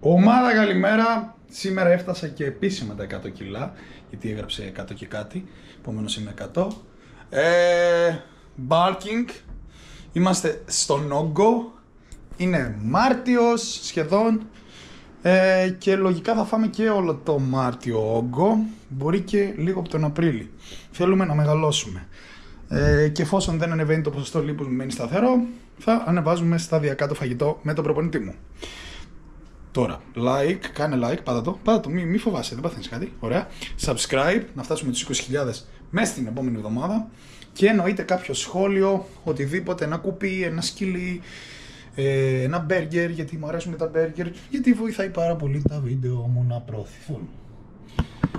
Ομάδα καλημέρα, σήμερα έφτασα και επίσημα τα 100 κιλά, γιατί έγραψε 100 και κάτι, επομένως είμαι 100. Bulking, είμαστε στον όγκο, είναι Μάρτιος σχεδόν και λογικά θα φάμε και όλο το Μάρτιο όγκο, μπορεί και λίγο από τον Απρίλη. Θέλουμε να μεγαλώσουμε και εφόσον δεν ανεβαίνει το ποσοστό λίπους μου μένει σταθερό, θα ανεβάζουμε σταδιακά το φαγητό με τον προπονητή μου. Τώρα, like, κάνε like, πάτα το, μη φοβάσαι, δεν παθαίνεις κάτι, ωραία. Subscribe, να φτάσουμε τους 20.000 μέσα στην επόμενη εβδομάδα. Και εννοείται κάποιο σχόλιο, οτιδήποτε, ένα κουπί, ένα σκυλί, ένα μπέργκερ, γιατί μου αρέσουν τα μπέργκερ, γιατί βοηθάει πάρα πολύ τα βίντεο μου να προωθηθούν.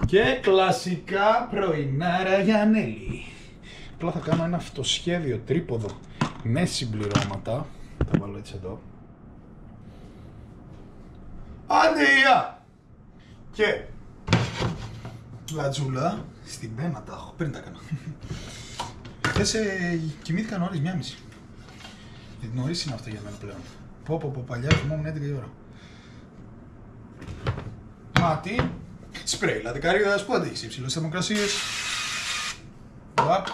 Και κλασικά πρωινάρα για Ανέλη. Απλά θα κάνω ένα αυτοσχέδιο τρίποδο με συμπληρώματα, τα βάλω έτσι εδώ. Αντία! Και λατζούλα στην πένα τα έχω, πριν τα έκανα. Χθες κοιμήθηκα νωρίς, 1:30. Νωρίς είναι αυτό για μένα πλέον. Πω, παλιά κοιμόμουν 11 η ώρα. Μάτι, σπρέι, λατικαρίδας, πού αντέχεις υψηλές θερμοκρασίες. Μπαπ.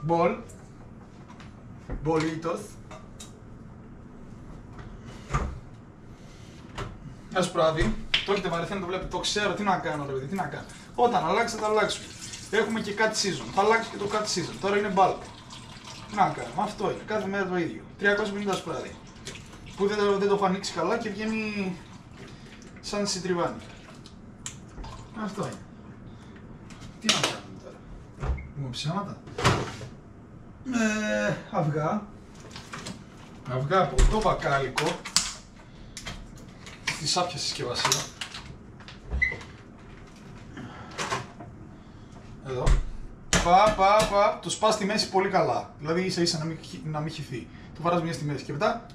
Μπολ. Μπολίτος. Ένα σπράδι. Το έχετε βαρεθεί να το βλέπετε, το ξέρω, τι να κάνω ρε παιδί, τι να κάνω. Όταν αλλάξει θα αλλάξουμε. Έχουμε και cut season, θα αλλάξει και το cut season. Τώρα είναι bulk. Τι να κάνουμε, αυτό είναι, κάθε μέρα το ίδιο. 350 σπράδι. Που δεν το έχω ανοίξει καλά και βγαίνει σαν συντριβάνι. Αυτό είναι. Τι να κάνουμε τώρα. Μου ψέματα. Αυγά από το μπακάλικο στη σάπια συσκευασία. Εδώ. Το σπάς στη μέση πολύ καλά. Δηλαδή ίσα ίσα να μην χυθεί. Το βαράς μια στη μέση και μετά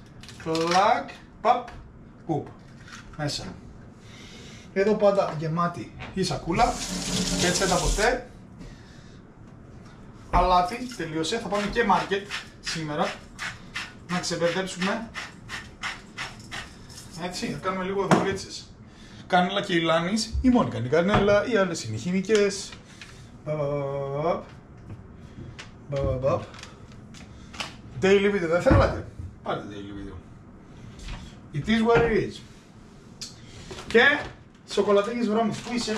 κλακ, παπ, πουπ. Μέσα. Εδώ πάντα γεμάτη η σακούλα. Και έτσι δεν ποτέ. Αλάτι, τελείωσε. Θα πάμε και μάρκετ σήμερα. Να ξεμπερδέψουμε. Έτσι, θα κάνουμε λίγο δουλίτσες. Κάνελα και ηλάνης, η μόνη κάνει κανέλα, οι άλλες είναι χημικές. Daily video, δεν θέλατε? Πάρτε daily video. It is what it is. Και σοκολατένιες βρώμης, πού είσαι?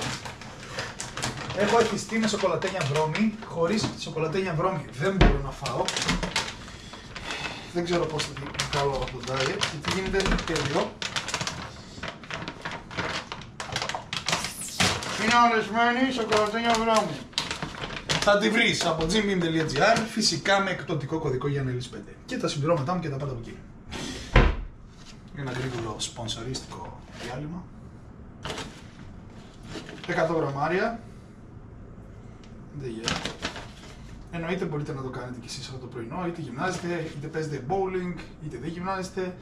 Έχω εθιστεί με σοκολατένια βρώμη, χωρίς σοκολατένια βρώμη δεν μπορώ να φάω. Δεν ξέρω πώς θα την κάνω από το diet, γιατί γίνεται τέλειο. Είναι αρεσμένη σοκολατένια βρώμη. Θα τη βρεις από gymbeam.gr, φυσικά με εκπτωτικό κωδικό για Ανέλης 5. Και τα συμπληρώματά μου και τα πάντα από εκεί. Ένα γρήγορο σπονσορίστικο διάλειμμα. 100 γραμμάρια. Δεν γίνεται. Εννοείται μπορείτε να το κάνετε κι εσείς αυτό το πρωινό, είτε γυμνάζετε, είτε παίζετε bowling, είτε δεν γυμνάζετε.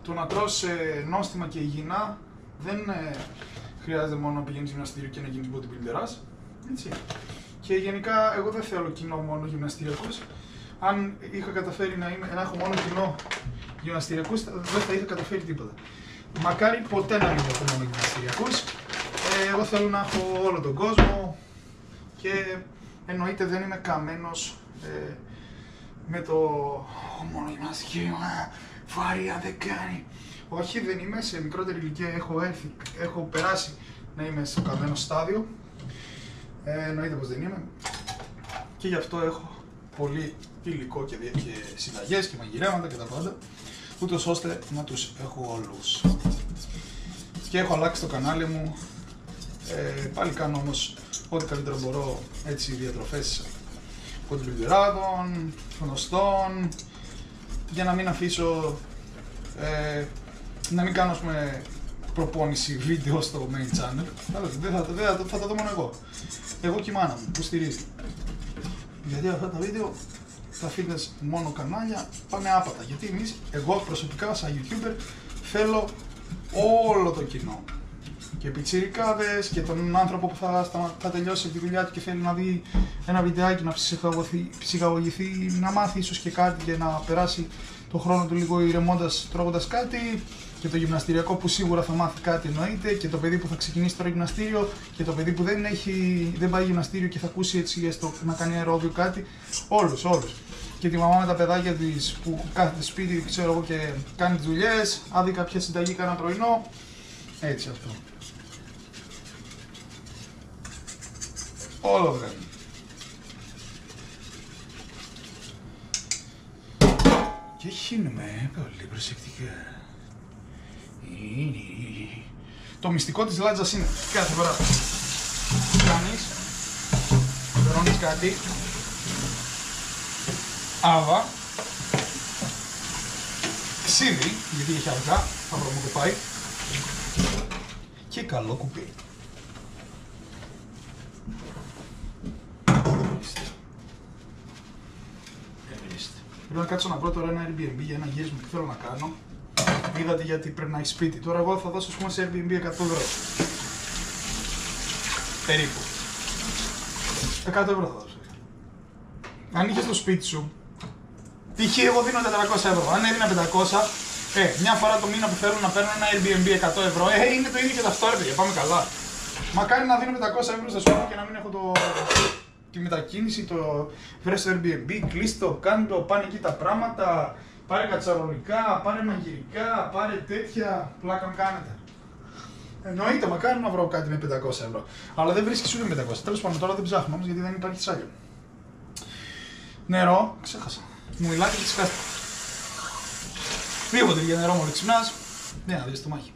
Το να τρως νόστιμα και υγιεινά δεν χρειάζεται μόνο να πηγαίνεις γυμναστήριο και να γίνεις bodybuilderάς. Έτσι. Και γενικά εγώ δεν θέλω κοινό μόνο γυμναστηριακούς. Αν είχα καταφέρει να έχω μόνο κοινό γυμναστηριακούς, δεν θα είχα καταφέρει τίποτα. Μακάρι ποτέ να μην έχω μόνο γυμναστηριακούς. Εγώ θέλω να έχω όλο τον κόσμο και εννοείται δεν είμαι καμένος με το μόνο γυμναστική, βαριά δεν κάνει. Όχι, δεν είμαι, σε μικρότερη ηλικία έχω περάσει να είμαι στο καμένο στάδιο. Εννοείται πως δεν είμαι. Και γι' αυτό έχω πολύ υλικό και συνταγές και μαγειρέματα και τα πάντα, ούτως ώστε να τους έχω όλους. Και έχω αλλάξει το κανάλι μου. Πάλι κάνω όμως ό,τι καλύτερο μπορώ, έτσι, διατροφές bodybuilderάδων, γνωστών, για να μην αφήσω, να μην κάνω, ας πούμε, προπόνηση βίντεο στο main channel. Θα τα δω μόνο εγώ. Εγώ και η μάνα μου που στηρίζει. Γιατί αυτά τα βίντεο, τα fitness μόνο κανάλια πάνε άπατα. Γιατί εγώ προσωπικά σαν YouTuber θέλω όλο το κοινό. και πιτσιρικάδες και τον άνθρωπο που θα τελειώσει τη δουλειά του και θέλει να δει ένα βιντεάκι, να ψυχαγωγηθεί, να μάθει ίσως και κάτι και να περάσει το χρόνο του λίγο ηρεμώντας, τρώγοντας κάτι, και το γυμναστηριακό που σίγουρα θα μάθει κάτι εννοείται, και το παιδί που θα ξεκινήσει τώρα γυμναστήριο, και το παιδί που δεν πάει γυμναστήριο και θα ακούσει έτσι να κάνει αερόβιο κάτι, όλους. Και τη μαμά με τα παιδάκια της που κάθεται σπίτι, ξέρω εγώ, και κάνει τις δουλειές, άδει κάποια συνταγή, κάνα πρωινό, έτσι αυτό. Όλο βγαίνει. Και χύνουμε πολύ προσεκτικά. Το μυστικό της λάτζας είναι κάθε φορά κάνεις, περώνεις κάτι, άβα, ξύδι, γιατί έχει αργά, θα βρούμε και πάει, και καλό κουπί. Πρέπει να κάτσω να βρω τώρα ένα Airbnb για ένα γύρισμα που θέλω να κάνω. Είδατε γιατί πρέπει να έχει σπίτι. Τώρα εγώ θα δώσω σε Airbnb 100 ευρώ. Περίπου. 100 ευρώ θα δώσω. Αν είχες το σπίτι σου, π.χ. εγώ δίνω 400 ευρώ. Αν έδινα 500, μια φορά το μήνα που θέλω να παίρνω ένα Airbnb 100 ευρώ, είναι το ίδιο και τα αυτόρυβια. Πάμε καλά. Μακάρι να δίνω 500 ευρώ στο σπίτι και να μην έχω τη μετακίνηση, το βρες στο Airbnb, κλείστο, κάντο, πάνε εκεί τα πράγματα, πάρε κατσαρολικά, πάρε μαγειρικά, πάρε τέτοια, πλάκα μου κάνετε. Εννοείται, μακάρι να βρω κάτι με 500 ευρώ. Αλλά δεν βρίσκεις ούτε με 500. Τέλος πάντων, τώρα δεν ψάχνω όμως γιατί δεν υπάρχει τσάγιο. Νερό, ξέχασα. Μου μιλάτε και ξεχάστε. 2 ποτήρια νερό μόλις ξυπνάς. Ναι, να δεις το μάχη.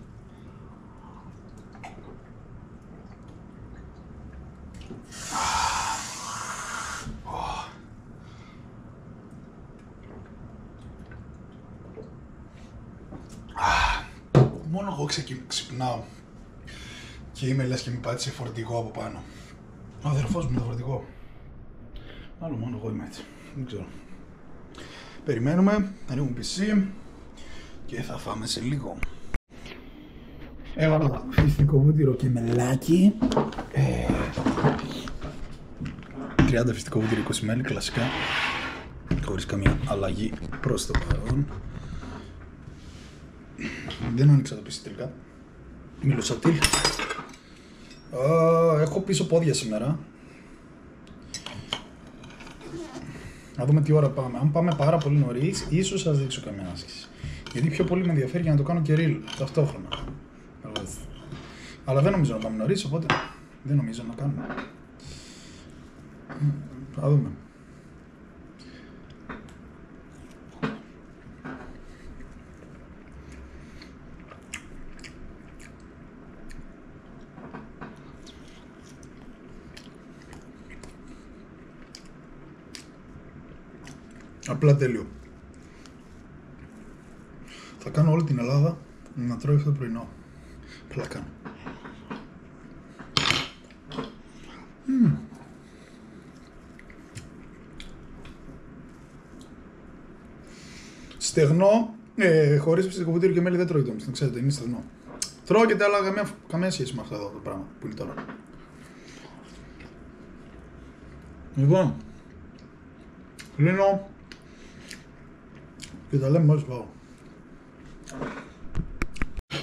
Μόνο εγώ ξυπνάω και είμαι λες και με πάτησε φορτηγό από πάνω. Ο αδερφός μου είναι το φορτηγό. Άλλο μόνο εγώ είμαι έτσι. Δεν ξέρω. Περιμένουμε, ανοίγουμε PC και θα φάμε σε λίγο. Έβαλα φυστικό βούτυρο και μελάκι. 30 φυστικό βούτυρο, 20 μέλι, κλασικά. Χωρίς καμία αλλαγή προς το παρόν. Δεν άνοιξα το PC τελικά. Μιλοσατήλ. Έχω πίσω πόδια σήμερα. Να δούμε τι ώρα πάμε. Αν πάμε πάρα πολύ νωρίς, ίσως σας δείξω καμία άσκηση. Γιατί πιο πολύ με ενδιαφέρει για να το κάνω και reel ταυτόχρονα. Αλλά δεν νομίζω να πάμε νωρίς, οπότε δεν νομίζω να κάνουμε. Θα δούμε. Απλά τέλειο. Θα κάνω όλη την Ελλάδα να τρώει αυτό το πρωινό. Απλά κάνω. Στεγνό, χωρίς φυσικό βούτυρο και μέλι δεν τρώει το όμως, ξέρετε, είναι στεγνό. Τρώγεται, αλλά καμία σχέση με αυτό εδώ το πράγμα που είναι τώρα. Λοιπόν, κλείνω και τα λέμε μόλις πάω.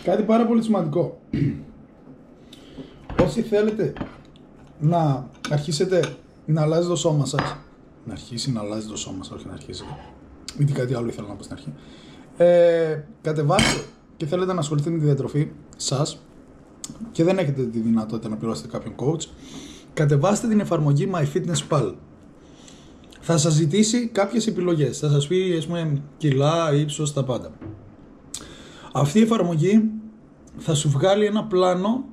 Κάτι πάρα πολύ σημαντικό. Όσοι θέλετε να αρχίσετε να αλλάζει το σώμα σας, να αρχίσει να αλλάζει το σώμα σας, όχι να αρχίσετε, ή κάτι άλλο ήθελα να πω στην αρχή, κατεβάστε και θέλετε να ασχοληθείτε με τη διατροφή σας και δεν έχετε τη δυνατότητα να πληρώσετε κάποιον coach, κατεβάστε την εφαρμογή MyFitnessPal. Θα σας ζητήσει κάποιες επιλογές, θα σας πει, ας πούμε, κιλά, ύψος, τα πάντα. Αυτή η εφαρμογή θα σου βγάλει ένα πλάνο,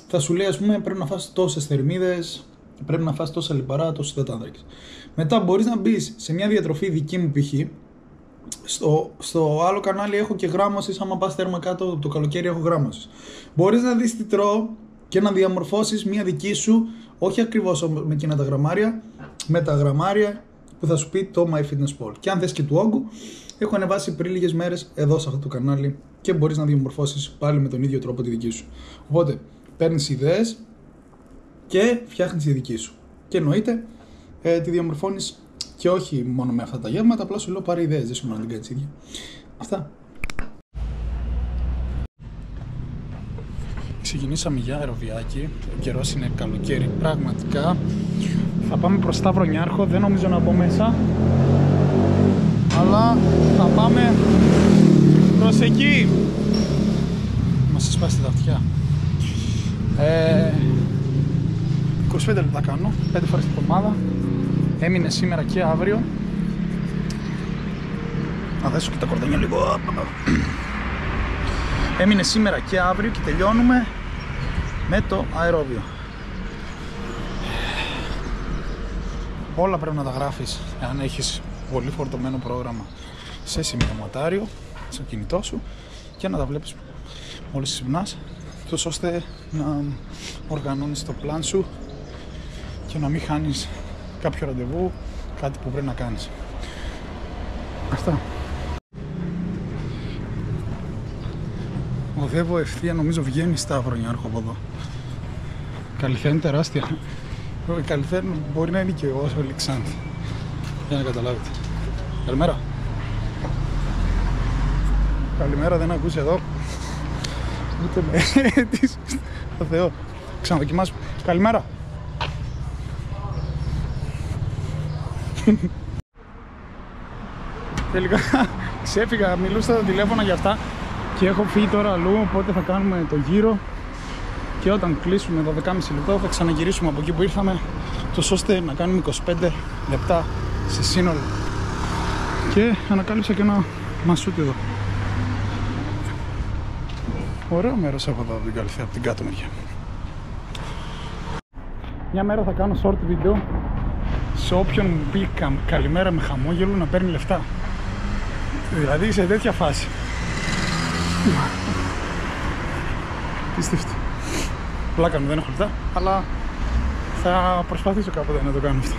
θα σου λέει, ας πούμε, πρέπει να φας τόσες θερμίδες, πρέπει να φας τόσα λιπαρά, τόσους υδατάνθρακες. Μετά μπορείς να μπεις σε μια διατροφή δική μου π.χ. Στο άλλο κανάλι έχω και γράμμωσης, άμα πας τέρμα κάτω το καλοκαίρι έχω γράμμωσης. Μπορείς να δεις τι τρώω και να διαμορφώσεις μια δική σου, όχι ακριβώς με εκείνα τα γραμμάρια, με τα γραμμάρια που θα σου πει το MyFitnessPal. Και αν θες και του όγκου, έχω ανεβάσει πριν λίγες μέρες εδώ σε αυτό το κανάλι και μπορείς να διαμορφώσεις πάλι με τον ίδιο τρόπο τη δική σου. Οπότε παίρνεις ιδέες και φτιάχνεις τη δική σου. Και εννοείται τη διαμορφώνεις και όχι μόνο με αυτά τα γεύματα, απλά σου λέω πάρε ιδέες, δεν σου λέω να την κάνεις ίδια. Αυτά. Ξεκινήσαμε για αεροβιάκι, ο καιρός είναι καλοκαίρι πραγματικά. Θα πάμε προς Σταυρονιάρχο, δεν νομίζω να μπω μέσα, αλλά θα πάμε προς εκεί. Μας σπάσει τα αυτιά. 25 λεπτά κάνω, 5 φορές την εβδομάδα. Έμεινε σήμερα και αύριο. Να δέσω και τα κορδόνια λίγο. Έμεινε σήμερα και αύριο και τελειώνουμε με το αερόβιο. Όλα πρέπει να τα γράφεις αν έχεις πολύ φορτωμένο πρόγραμμα σε σημειωματάριο στο κινητό σου και να τα βλέπεις μόλις ξυπνάς, τόσο ώστε να οργανώνεις το πλάν σου και να μην χάνεις κάποιο ραντεβού, κάτι που πρέπει να κάνεις. Αυτά. Οδεύω ευθεία, νομίζω βγαίνει Σταυρονιάρχο από εδώ. Καλυθέα είναι τεράστια. Η Καλυθέα μπορεί να είναι και όσο Αλεξάνδρεια. Για να καταλάβετε. Καλημέρα. Καλημέρα, δεν ακούσει εδώ. Ούτε με της. Το Θεό. Ξαναδοκιμάσουμε. Καλημέρα. Τελικά ξέφυγα, μιλούσα στα τηλέφωνα για αυτά και έχω φύγει τώρα αλλού, οπότε θα κάνουμε το γύρο και όταν κλείσουμε 12,5 λεπτό θα ξαναγυρίσουμε από εκεί που ήρθαμε, τόσο ώστε να κάνουμε 25 λεπτά σε σύνολο. Και ανακάλυψα και ένα μασούτι εδώ. Ωραίο μέρος από εδώ από την Καλυθέα, από την κάτω μεριά. Μια μέρα θα κάνω short βίντεο σε όποιον μου πει καλημέρα με χαμόγελο να παίρνει λεφτά. Δηλαδή σε τέτοια φάση. Πίστευτο. Πλάκα μου, δεν έχω λεφτά, αλλά θα προσπαθήσω κάποτε να το κάνω αυτό.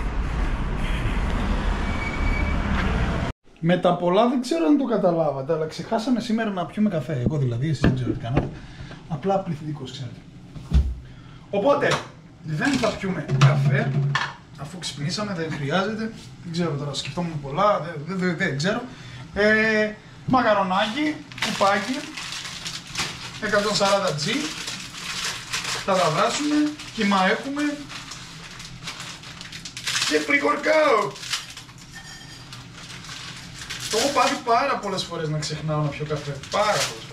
Με τα πολλά δεν ξέρω αν το καταλάβατε, αλλά ξεχάσαμε σήμερα να πιούμε καφέ. Εγώ δηλαδή, εσείς δεν ξέρω τι κάνατε. Απλά πληθυντικός, ξέρετε. Οπότε, δεν θα πιούμε καφέ, αφού ξυπνήσαμε, δεν χρειάζεται. Δεν ξέρω τώρα, σκεφτόμουν πολλά, δεν ξέρω. Μακαρονάκι, κουπάκι, 140G. Θα τα βράσουμε, κύμα έχουμε και πρικορκάω. Το έχω πάθει πάρα πολλές φορές να ξεχνάω να πιω καφέ. Πάρα πολλές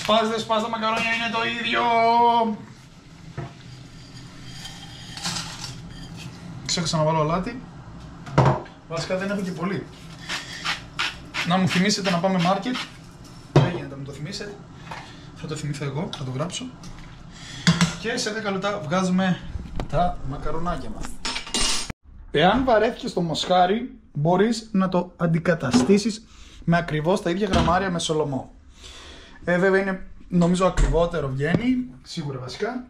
φορές. Σπάς τα μακαρόνια, είναι το ίδιο. Ξέχασα να βάλω αλάτι. Βασικά δεν έχω και πολύ. Να μου θυμίσετε να πάμε μάρκετ. Δεν γίνεται να μου το θυμίσετε. Θα το θυμηθώ εγώ, θα το γράψω. Και σε 10 λεπτά βγάζουμε τα μακαρονάκια μας. Εάν βαρέθηκες το μοσχάρι, μπορείς να το αντικαταστήσεις με ακριβώς τα ίδια γραμμάρια με σολομό. Βέβαια είναι, νομίζω, ακριβότερο βγαίνει, σίγουρα βασικά.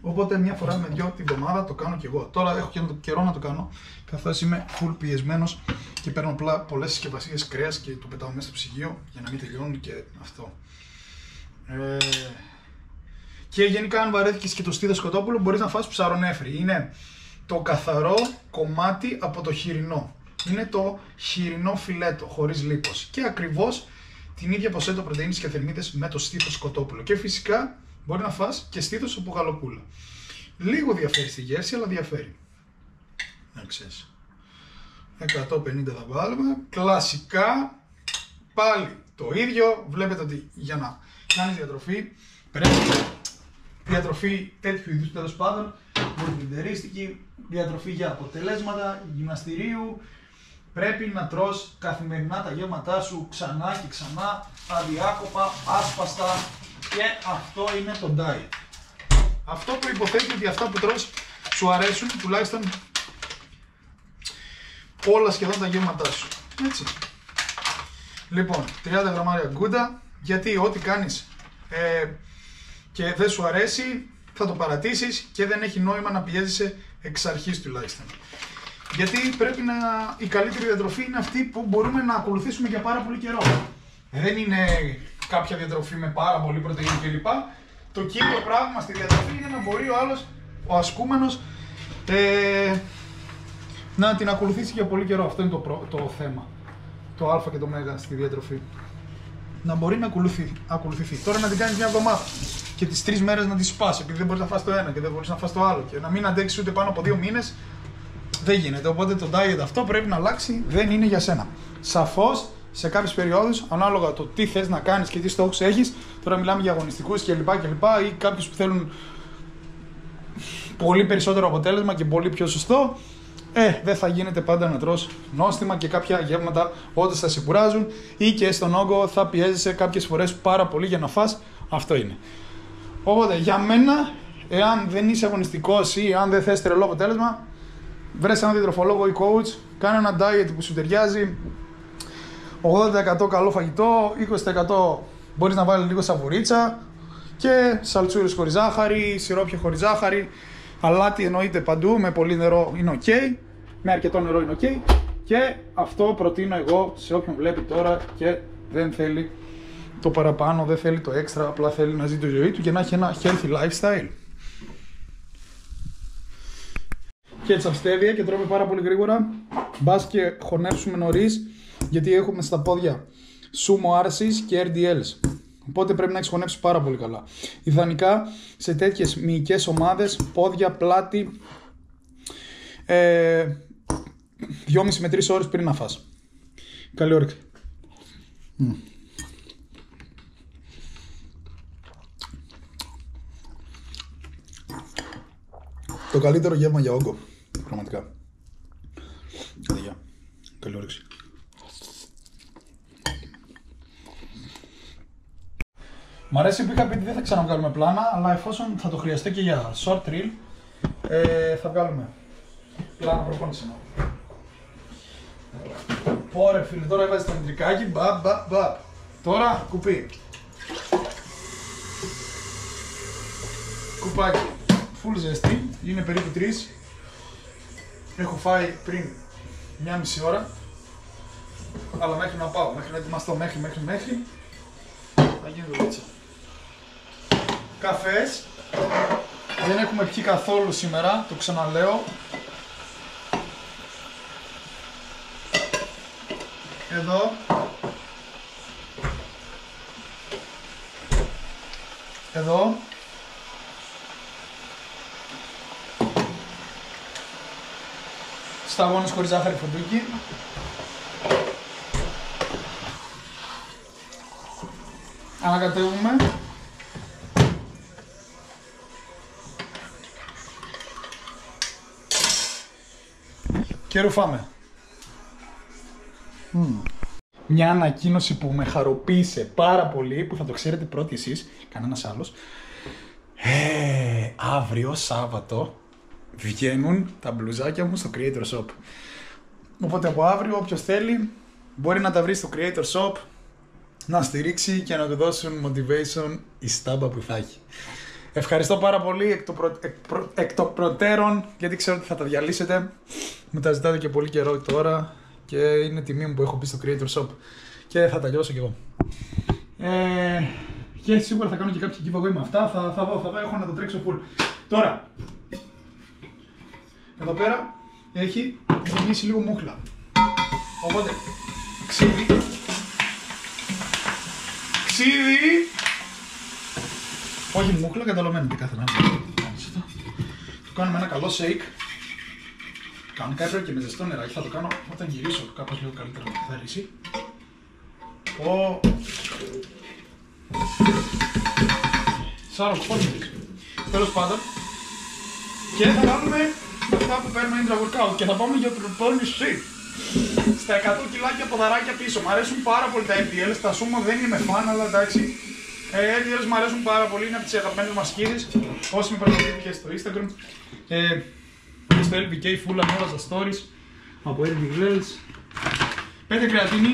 Οπότε μια φορά με δυο την εβδομάδα το κάνω κι εγώ. Τώρα έχω και καιρό να το κάνω, καθώς είμαι full πιεσμένος και παίρνω απλά πολλές συσκευασίες κρέας και το πετάω μέσα στο ψυγείο για να μην τελειώνουν και αυτό. Και γενικά, αν βαρέθηκες και το στήθος κοτόπουλο, μπορείς να φας ψαρονέφρι. Είναι το καθαρό κομμάτι από το χοιρινό. Είναι το χοιρινό φιλέτο, χωρίς λίπος. Και ακριβώς την ίδια ποσότητα πρωτεΐνης και θερμίδες με το στήθος κοτόπουλο. Και φυσικά μπορεί να φας και στήθος από γαλοπούλα. Λίγο διαφέρει στη γεύση, αλλά διαφέρει. Να ξέρεις. 150 θα βάλουμε. Κλασικά, πάλι το ίδιο. Βλέπετε ότι για να κάνεις διατροφή, πρέπει διατροφή τέτοιου είδους, τέλος πάντων, bodybuilderίστικη, διατροφή για αποτελέσματα, γυμναστηρίου, πρέπει να τρως καθημερινά τα γεύματά σου ξανά και ξανά, αδιάκοπα, άσπαστα, και αυτό είναι το diet. Αυτό προϋποθέτει ότι αυτά που τρως σου αρέσουν, τουλάχιστον όλα σχεδόν τα γεύματά σου. Έτσι. Λοιπόν, 30 γραμμάρια γκούντα, γιατί ό,τι κάνεις και δεν σου αρέσει, θα το παρατήσεις και δεν έχει νόημα να πιέζεσαι εξ αρχής τουλάχιστον. Γιατί πρέπει η καλύτερη διατροφή είναι αυτή που μπορούμε να ακολουθήσουμε για πάρα πολύ καιρό. Δεν είναι κάποια διατροφή με πάρα πολύ πρωτεΐνη κλπ. Το κύριο πράγμα στη διατροφή είναι να μπορεί ο άλλος, ο ασκούμενος, να την ακολουθήσει για πολύ καιρό. Αυτό είναι το θέμα. Το α και το μέγα στη διατροφή. Να μπορεί να ακολουθηθεί. Τώρα να την κάνεις μια εβδομάδα και τις 3 μέρες να τη σπάσει, επειδή δεν μπορείς να φας το ένα και δεν μπορείς να φας το άλλο και να μην αντέξεις ούτε πάνω από 2 μήνες, δεν γίνεται. Οπότε το diet αυτό πρέπει να αλλάξει, δεν είναι για σένα. Σαφώς σε κάποιες περιόδους, ανάλογα το τι θες να κάνεις και τι στόχους έχεις, τώρα μιλάμε για αγωνιστικούς κλπ. Ή κάποιους που θέλουν πολύ περισσότερο αποτέλεσμα και πολύ πιο σωστό, δεν θα γίνεται πάντα να τρως νόστιμα και κάποια γεύματα όντως θα σε κουράζουν ή και στον όγκο θα πιέζεσαι κάποιες φορές πάρα πολύ για να φας. Αυτό είναι. Οπότε για μένα, εάν δεν είσαι αγωνιστικός ή αν δεν θες τρελό αποτέλεσμα, βρες έναν διατροφολόγο ή coach, κάνε ένα diet που σου ταιριάζει. 80% καλό φαγητό, 20% μπορείς να βάλεις λίγο σαβουρίτσα και σαλτσούρες χωρίς ζάχαρη, σιρόπια χωρίς ζάχαρη, αλάτι εννοείται παντού, με πολύ νερό είναι ok, με αρκετό νερό είναι ok και αυτό προτείνω εγώ σε όποιον βλέπει τώρα και δεν θέλει το παραπάνω, δεν θέλει το έξτρα, απλά θέλει να ζει τη ζωή του και να έχει ένα healthy lifestyle. Ketchup stevia και τρώμε πάρα πολύ γρήγορα, μπας και χωνέψουμε νωρίς, γιατί έχουμε στα πόδια sumo άρσης και RDLs. Οπότε πρέπει να έχεις χωνέψει πάρα πολύ καλά. Ιδανικά σε τέτοιες μυϊκές ομάδες, πόδια, πλάτη, 2,5 με 3 ώρες πριν να φας. Καλή όρεξη. Το καλύτερο γεύμα για όγκο. Πραγματικά. Καλή όρεξη. Μ' αρέσει που είχα πει ότι δεν θα ξαναβγάλουμε πλάνα, αλλά εφόσον θα το χρειαστεί και για short reel, θα βγάλουμε πλάνα προπόνηση. Ωραία φίλε, τώρα έβαζες το μητρικάκι, μπαπ. Τώρα κουπί. Κουπάκι. Full ζεστή, είναι περίπου 3. Έχω φάει πριν 1,5 ώρα. Αλλά μέχρι να πάω, μέχρι να ετοιμαστώ, μέχρι θα γίνει δουλίτσα. Καφές. Δεν έχουμε πιει καθόλου σήμερα, το ξαναλέω. Εδώ. Εδώ. Σταγόνες χωρίς ζάχαρη φουντούκι. Ανακατεύουμε. Και ρουφάμε. Μια ανακοίνωση που με χαροποίησε πάρα πολύ, που θα το ξέρετε πρώτοι εσείς, κανένας άλλος. Αύριο Σάββατο βγαίνουν τα μπλουζάκια μου στο Creator Shop. Οπότε από αύριο όποιος θέλει μπορεί να τα βρει στο Creator Shop, να στηρίξει και να του δώσουν motivation η στάμπα που θα έχει. Ευχαριστώ πάρα πολύ εκ των προτέρων, γιατί ξέρω ότι θα τα διαλύσετε. Μου τα ζητάτε και πολύ καιρό τώρα και είναι τιμή μου που έχω μπει στο Creator Shop και θα τα λιώσω κι εγώ. Και σίγουρα θα κάνω και κάποια giveaway με αυτά, θα δω, έχω να το τρέξω full. Τώρα, εδώ πέρα έχει γεμίσει λίγο μούχλα. Οπότε, ξύδι. Όχι μούχλα, καταλαβαίνετε κάθε ένα. Το κάνουμε ένα καλό shake. Κανονικά έπρεπε και με ζεστό νεράκι, θα το κάνω όταν γυρίσω κάπως λίγο καλύτερα να καθαρίσει. Σάρος, πώς μιλείς. Τέλος πάντων. Και θα κάνουμε αυτά που παίρνουμε intra-workout και θα πάμε για προπόνηση. Στα 100 κιλάκια ποδαράκια πίσω. Μ' αρέσουν πάρα πολύ τα LDLs, τα sumo δεν είμαι φαν, αλλά εντάξει. LDLs μ' αρέσουν πάρα πολύ, είναι από τις αγαπημένες μας σκίδες. Όσοι με παρακολουθείτε και στο Instagram. Και στο LBK full ανέβαζα stories από LDLs. 5 κρεατίνη.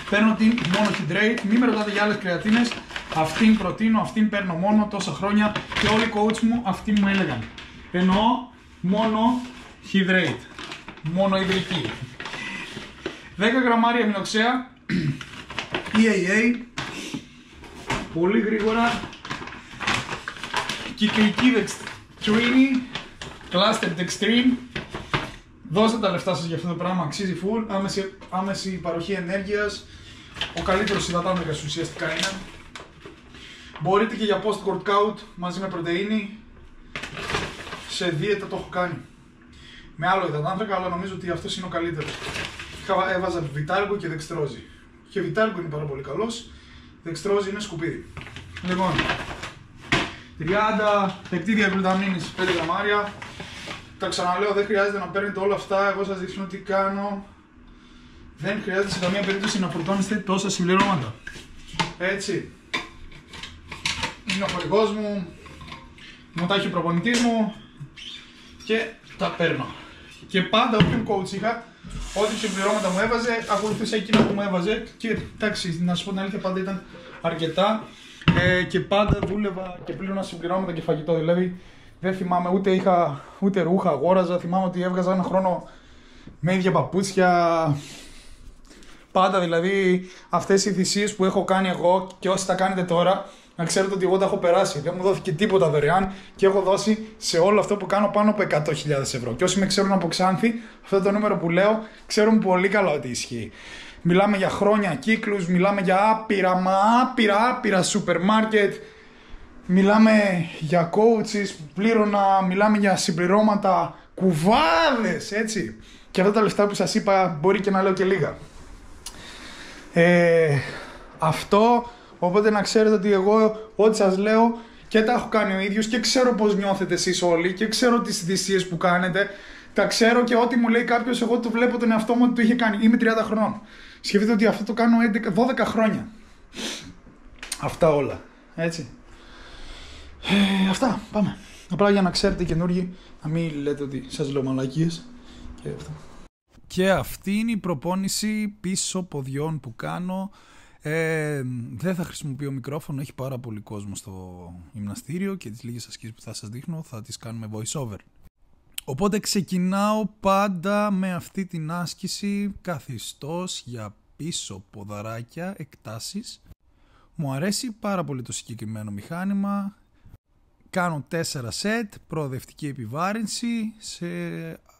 Παίρνω την μόνο hydrate, μην με ρωτάτε για άλλες κρεατίνες. Αυτήν προτείνω, αυτήν παίρνω μόνο τόσα χρόνια και όλοι οι coach μου αυτήν μου έλεγαν. Εννοώ μόνο hydrate. Μόνο υδρική. 10 γραμμάρια αμινοξέα. EAA. Πολύ γρήγορα. Κυκλική dextrine. Cluster dextrine. Δώστε τα λεφτά σας για αυτό το πράγμα, αξίζει full. Άμεση παροχή ενέργειας. Ο καλύτερος υδατάνθρακας ουσιαστικά είναι. Μπορείτε και για post-workout μαζί με πρωτεΐνη. Σε δίαιτα το έχω κάνει. Με άλλο υδατάνθρακα, αλλά νομίζω ότι αυτός είναι ο καλύτερος. Έβαζα βιτάλγκο και δεξτρόζι. Και βιτάλγκο είναι πάρα πολύ καλός. Δεξτρόζι είναι σκουπίδι. Λοιπόν, 30 πεπτίδια γλουταμίνης, 5 γραμμάρια. Τα ξαναλέω, δεν χρειάζεται να παίρνετε όλα αυτά. Εγώ σας δείχνω τι κάνω. Δεν χρειάζεται σε καμία περίπτωση να φορτώνεστε τόσα συμπληρώματα. Έτσι. Είναι ο χορηγός μου. Μου τα έχει ο προπονητής μου. Και τα παίρνω. Και πάντα όποιον coach είχα, ό,τι συμπληρώματα μου έβαζε, ακολουθούσα εκείνα που μου έβαζε. Και εντάξει, να σου πω την αλήθεια, πάντα ήταν αρκετά. Και πάντα δούλευα και πλήρωνα συμπληρώματα και φαγητό. Δηλαδή, δεν θυμάμαι ούτε ρούχα αγόραζα. Θυμάμαι ότι έβγαζα ένα χρόνο με ίδια παπούτσια. Πάντα δηλαδή αυτές οι θυσίες που έχω κάνει εγώ και όσοι τα κάνετε τώρα, να ξέρετε ότι εγώ τα έχω περάσει. Δεν μου δόθηκε τίποτα δωρεάν και έχω δώσει σε όλο αυτό που κάνω πάνω από 100.000 ευρώ. Και όσοι με ξέρουν από Ξάνθη, αυτό το νούμερο που λέω, ξέρουν πολύ καλά ότι ισχύει. Μιλάμε για χρόνια κύκλους, μιλάμε για άπειρα σούπερ μάρκετ. Μιλάμε για coaches που πλήρωνα, μιλάμε για συμπληρώματα, κουβάδες, έτσι. Και αυτά τα λεφτά που σας είπα μπορεί και να λέω και λίγα. Αυτό, οπότε να ξέρετε ότι εγώ ό,τι σας λέω και τα έχω κάνει ο ίδιος και ξέρω πώς νιώθετε εσείς όλοι και ξέρω τις θυσίες που κάνετε. Τα ξέρω και ό,τι μου λέει κάποιος, εγώ το βλέπω τον εαυτό μου ότι το είχε κάνει. Είμαι 30 χρονών. Σκεφτείτε ότι αυτό το κάνω 12 χρόνια. Αυτά όλα, έτσι. Αυτά, πάμε. Απλά για να ξέρετε καινούργοι, να μην λέτε ότι σας λέω μαλακίες. Και αυτό. Και αυτή είναι η προπόνηση πίσω ποδιών που κάνω. Δεν θα χρησιμοποιώ μικρόφωνο, έχει πάρα πολύ κόσμο στο γυμναστήριο και τις λίγες ασκήσεις που θα σας δείχνω θα τις κάνουμε voice over. Οπότε ξεκινάω πάντα με αυτή την άσκηση καθιστός για πίσω ποδαράκια, εκτάσεις. Μου αρέσει πάρα πολύ το συγκεκριμένο μηχάνημα. Κάνω 4 σετ, προοδευτική επιβάρυνση. Σε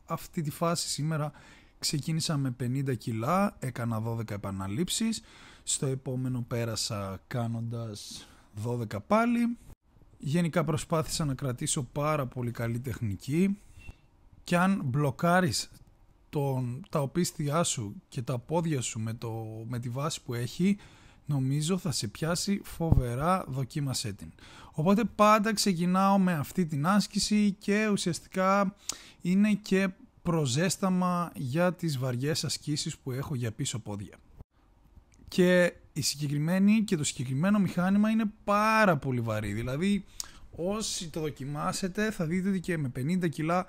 αυτή τη φάση σήμερα ξεκίνησα με 50 κιλά, έκανα 12 επαναλήψεις. Στο επόμενο πέρασα κάνοντας 12 πάλι. Γενικά προσπάθησα να κρατήσω πάρα πολύ καλή τεχνική. Και αν μπλοκάρεις τα οπίστια σου και τα πόδια σου με τη βάση που έχει, νομίζω θα σε πιάσει φοβερά, δοκίμασέ την. Οπότε πάντα ξεκινάω με αυτή την άσκηση και ουσιαστικά είναι και προζέσταμα για τις βαριές ασκήσεις που έχω για πίσω πόδια. Και το συγκεκριμένο μηχάνημα είναι πάρα πολύ βαρύ. Δηλαδή όσοι το δοκιμάσετε θα δείτε ότι και με 50 κιλά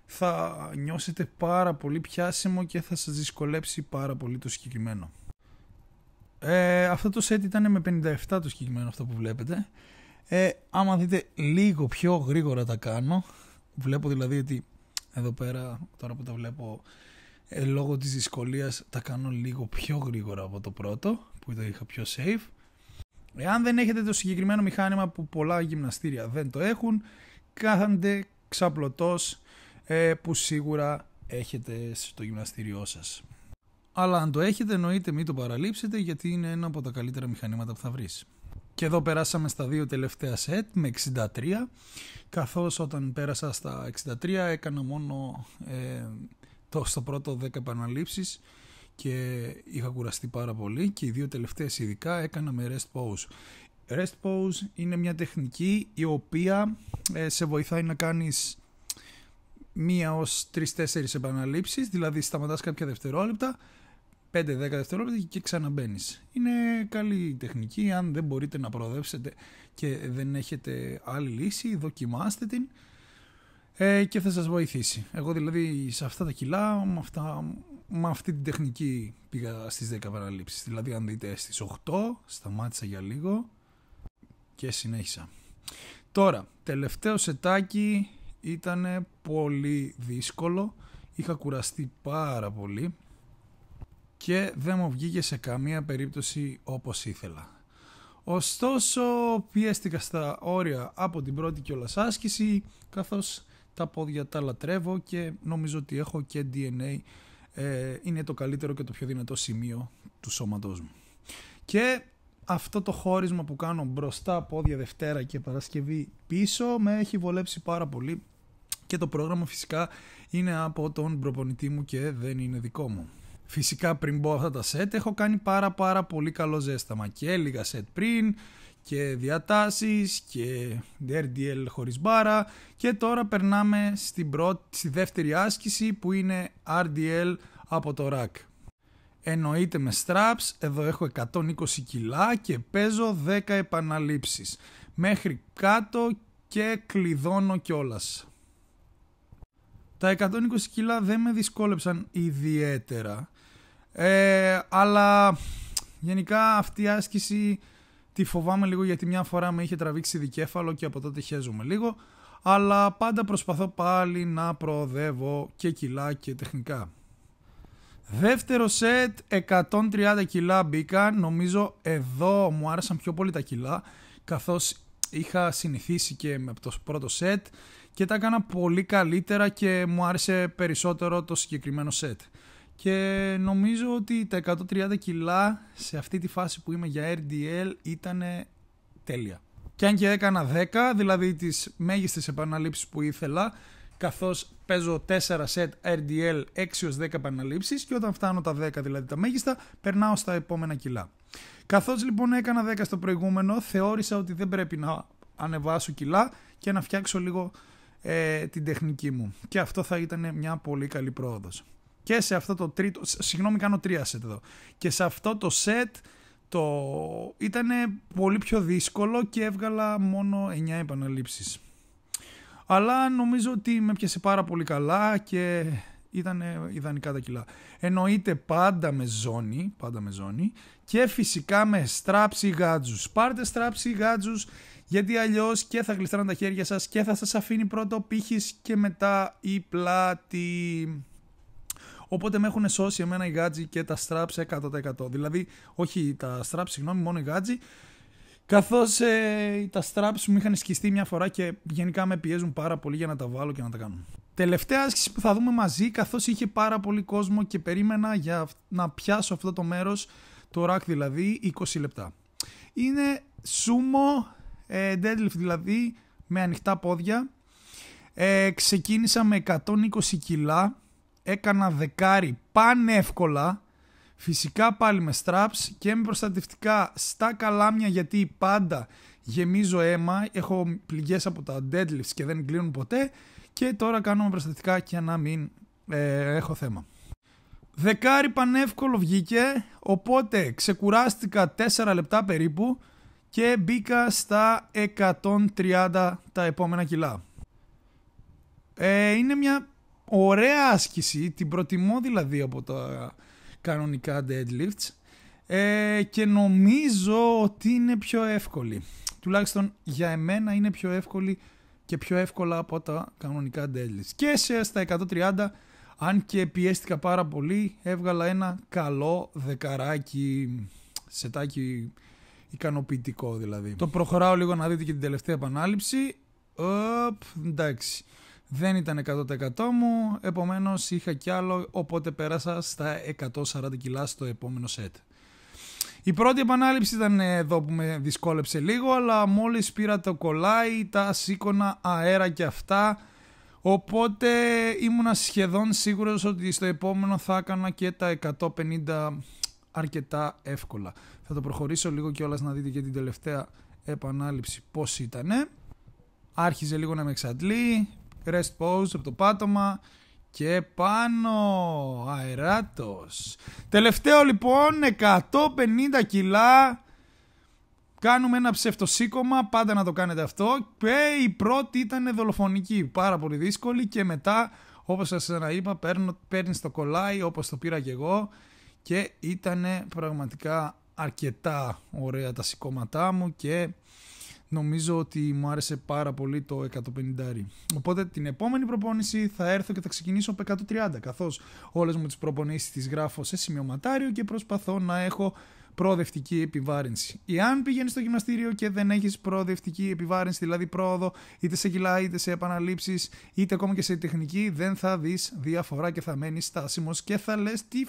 θα νιώσετε πάρα πολύ πιάσιμο και θα σας δυσκολέψει πάρα πολύ το συγκεκριμένο. Αυτό το set ήταν με 57 το συγκεκριμένο, αυτό που βλέπετε. Άμα δείτε λίγο πιο γρήγορα τα κάνω, βλέπω δηλαδή ότι εδώ πέρα τώρα που τα βλέπω λόγω της δυσκολίας τα κάνω λίγο πιο γρήγορα από το πρώτο που το είχα πιο safe. Εάν δεν έχετε το συγκεκριμένο μηχάνημα που πολλά γυμναστήρια δεν το έχουν, κάντε ξαπλωτός που σίγουρα έχετε στο γυμναστήριό σας. Αλλά αν το έχετε εννοείται μην το παραλείψετε γιατί είναι ένα από τα καλύτερα μηχανήματα που θα βρεις. Και εδώ περάσαμε στα 2 τελευταία σετ με 63, καθώς όταν πέρασα στα 63 έκανα μόνο στο πρώτο 10 επαναλήψεις και είχα κουραστεί πάρα πολύ και οι 2 τελευταίες ειδικά έκανα με rest pause. Rest pause είναι μια τεχνική η οποία σε βοηθάει να κάνεις 1 ως 3-4 επαναλήψεις, δηλαδή σταματάς κάποια δευτερόλεπτα, 5-10 δευτερόλεπτα και ξαναμπαίνεις. Είναι καλή τεχνική, αν δεν μπορείτε να προοδεύσετε και δεν έχετε άλλη λύση, δοκιμάστε την και θα σας βοηθήσει. Εγώ δηλαδή σε αυτά τα κιλά, με αυτή την τεχνική πήγα στις 10 επαναλήψεις. Δηλαδή αν δείτε στις 8, σταμάτησα για λίγο και συνέχισα. Τώρα, τελευταίο σετάκι ήταν πολύ δύσκολο, είχα κουραστεί πάρα πολύ και δεν μου βγήκε σε καμία περίπτωση όπως ήθελα. Ωστόσο πιέστηκα στα όρια από την πρώτη κιόλας άσκηση, καθώς τα πόδια τα λατρεύω και νομίζω ότι έχω και DNA, είναι το καλύτερο και το πιο δυνατό σημείο του σώματός μου. Και αυτό το χώρισμα που κάνω μπροστά πόδια Δευτέρα και Παρασκευή πίσω με έχει βολέψει πάρα πολύ και το πρόγραμμα φυσικά είναι από τον προπονητή μου και δεν είναι δικό μου. Φυσικά πριν μπω αυτά τα σετ έχω κάνει πάρα πολύ καλό ζέσταμα και λίγα σετ πριν και διατάσεις και RDL χωρίς μπάρα και τώρα περνάμε στη δεύτερη άσκηση που είναι RDL από το rack. Εννοείται με straps, εδώ έχω 120 κιλά και παίζω 10 επαναλήψεις μέχρι κάτω και κλειδώνω κιόλας. Τα 120 κιλά δεν με δυσκόλεψαν ιδιαίτερα, αλλά γενικά αυτή η άσκηση τη φοβάμαι λίγο γιατί μια φορά με είχε τραβήξει δικέφαλο και από τότε χέζομαι λίγο, αλλά πάντα προσπαθώ πάλι να προοδεύω και κιλά και τεχνικά. Δεύτερο σετ, 130 κιλά μπήκα, νομίζω εδώ μου άρεσαν πιο πολύ τα κιλά, καθώς είχα συνηθίσει και με το πρώτο σετ και τα έκανα πολύ καλύτερα και μου άρεσε περισσότερο το συγκεκριμένο σετ. Και νομίζω ότι τα 130 κιλά σε αυτή τη φάση που είμαι για RDL ήταν τέλεια. Και αν και έκανα 10, δηλαδή τις μέγιστες επαναλήψεις που ήθελα, καθώς παίζω 4 σετ RDL 6-10 επαναλήψεις και όταν φτάνω τα 10 δηλαδή τα μέγιστα περνάω στα επόμενα κιλά. Καθώς λοιπόν έκανα 10 στο προηγούμενο, θεώρησα ότι δεν πρέπει να ανεβάσω κιλά και να φτιάξω λίγο την τεχνική μου και αυτό θα ήταν μια πολύ καλή πρόοδος. Και σε αυτό το τρίτο, κάνω 3 σετ εδώ, και σε αυτό το σετ ήταν πολύ πιο δύσκολο και έβγαλα μόνο 9 επαναλήψεις. Αλλά νομίζω ότι με πιάσε πάρα πολύ καλά και ήταν ιδανικά τα κιλά. Εννοείται πάντα με ζώνη και φυσικά με straps ή γάτζους. Πάρτε straps ή γάτζους γιατί αλλιώς και θα γλιστράνε τα χέρια σας και θα σας αφήνει πρώτο πύχης και μετά η πλάτη. Οπότε με έχουν σώσει εμένα οι γάτζοι και τα straps 100%. Δηλαδή, όχι τα straps, συγγνώμη, μόνο οι γάτζοι. Καθώς τα straps μου είχαν σκιστεί μια φορά και γενικά με πιέζουν πάρα πολύ για να τα βάλω και να τα κάνω. Τελευταία άσκηση που θα δούμε μαζί, καθώς είχε πάρα πολύ κόσμο και περίμενα για να πιάσω αυτό το μέρος, το rack δηλαδή, 20 λεπτά. Είναι sumo deadlift δηλαδή, με ανοιχτά πόδια. Ξεκίνησα με 120 κιλά, έκανα δεκάρι πανεύκολα. Φυσικά πάλι με straps και με προστατευτικά στα καλάμια γιατί πάντα γεμίζω αίμα, έχω πληγές από τα deadlifts και δεν κλείνουν ποτέ και τώρα κάνω με προστατευτικά και να μην έχω θέμα. Δεκάρι πανεύκολο βγήκε, οπότε ξεκουράστηκα 4 λεπτά περίπου και μπήκα στα 130 τα επόμενα κιλά. Είναι μια ωραία άσκηση, την προτιμώ δηλαδή από τα κανονικά deadlifts και νομίζω ότι είναι πιο εύκολη. Τουλάχιστον για εμένα είναι πιο εύκολη και πιο εύκολα από τα κανονικά deadlifts. Και στα 130, αν και πιέστηκα πάρα πολύ, έβγαλα ένα καλό δεκαράκι, σετάκι ικανοποιητικό δηλαδή. Το προχωράω λίγο να δείτε και την τελευταία επανάληψη. Εντάξει. Δεν ήταν 100% μου, επομένως είχα κι άλλο, οπότε πέρασα στα 140 κιλά στο επόμενο σετ. Η πρώτη επανάληψη ήταν εδώ που με δυσκόλεψε λίγο, αλλά μόλις πήρα το κολλάι, τα σήκωνα αέρα και αυτά, οπότε ήμουνα σχεδόν σίγουρος ότι στο επόμενο θα έκανα και τα 150 αρκετά εύκολα. Θα το προχωρήσω λίγο κιόλας να δείτε και την τελευταία επανάληψη πώς ήτανε. Άρχιζε λίγο να με εξαντλεί. Rest pose από το πάτωμα και πάνω αεράτος. Τελευταίο λοιπόν 150 κιλά. Κάνουμε ένα ψευτοσήκωμα, πάντα να το κάνετε αυτό. Η πρώτη ήταν δολοφονική, πάρα πολύ δύσκολη και μετά όπως σας είπα παίρνεις το κολλάι όπως το πήρα και εγώ και ήταν πραγματικά αρκετά ωραία τα σηκώματά μου και νομίζω ότι μου άρεσε πάρα πολύ το 150. Οπότε την επόμενη προπόνηση θα έρθω και θα ξεκινήσω από 130, καθώς όλες μου τις προπονήσεις τις γράφω σε σημειωματάριο και προσπαθώ να έχω προοδευτική επιβάρυνση. Εάν πηγαίνεις στο γυμναστήριο και δεν έχεις προοδευτική επιβάρυνση, δηλαδή πρόοδο είτε σε κιλά είτε σε επαναλήψεις είτε ακόμα και σε τεχνική, δεν θα δεις διαφορά και θα μένεις στάσιμος και θα λες τι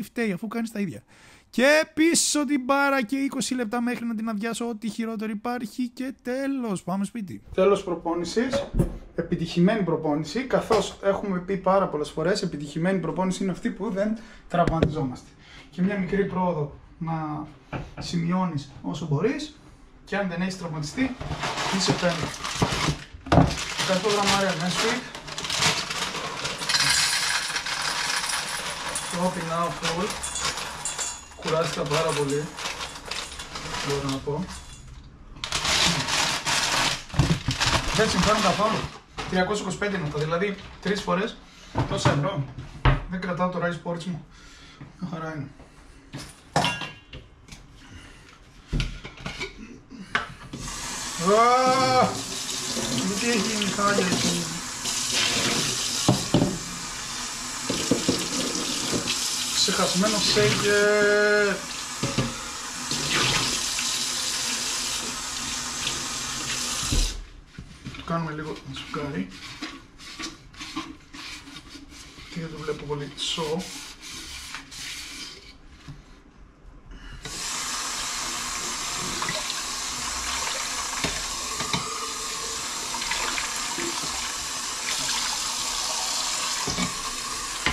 φταίει αφού κάνεις τα ίδια. Και πίσω την μπάρα και 20 λεπτά μέχρι να την αδειάσω, ό,τι χειρότερο υπάρχει και τέλος, πάμε σπίτι. Τέλος προπόνησης, επιτυχημένη προπόνηση, καθώς έχουμε πει πάρα πολλές φορές, επιτυχημένη προπόνηση είναι αυτή που δεν τραυματιζόμαστε. Και μια μικρή πρόοδο να σημειώνεις όσο μπορείς και αν δεν έχεις τραυματιστεί, είσαι πέντε. 100 γραμμάρια Nesquik. Dropping out full. Κουράστηκα πάρα πολύ, μπορώ να πω. Δεν συμφέρουν καθόλου. 325 είναι αυτά, δηλαδή 3 φορές τόσα ευρώ. Δεν κρατάω το Rise Sports μου. Μια χαρά είναι. Τι έχει γίνει χάλια εκεί. Ξεχασμένο σέικερ. Το κάνουμε λίγο σουκάρι. Και δεν το βλέπω πολύ σο.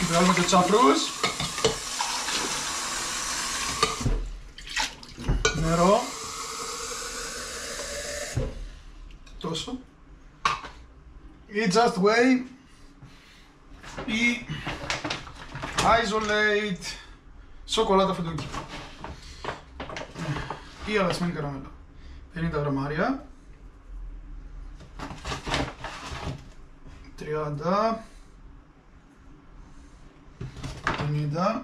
Βγάλουμε και τσαφρούς. Νερό. Τόσο. Ή Just Whey ή Isolate σοκολάτα φουντούκι ή αλασμένη καραμέλα. 50 γραμμάρια. 30 50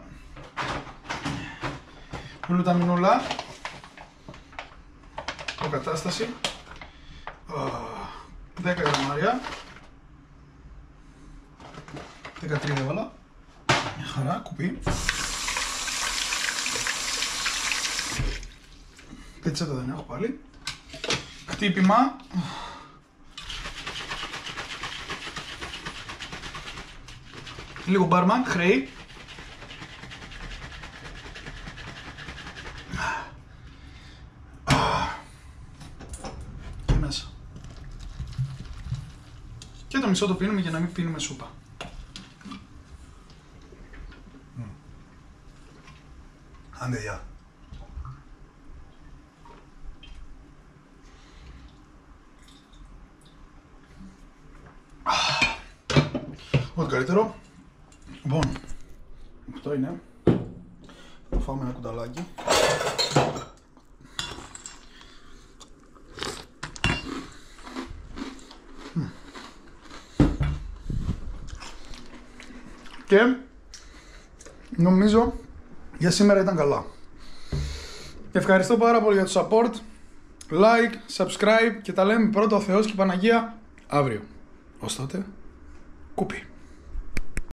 γλουταμινούλα προκατάσταση 10 γραμμάρια 13 έβαλα, μια χαρά, κουπί. Πετσέτα δεν έχω πάλι. Χτύπημα. Λίγο μπάρμαν, χρέη. Και μέσα. Και το μισό το πίνουμε για να μην πίνουμε σούπα. Άντε, γεια. Ό,τι καλύτερο. Λοιπόν, αυτό είναι. Θα φάμε ένα κουταλάκι. Και νομίζω για σήμερα ήταν καλά. Ευχαριστώ πάρα πολύ για το support. Like, subscribe και τα λέμε πρώτο ο Θεός και η Παναγία αύριο. Ως τότε, κουπί.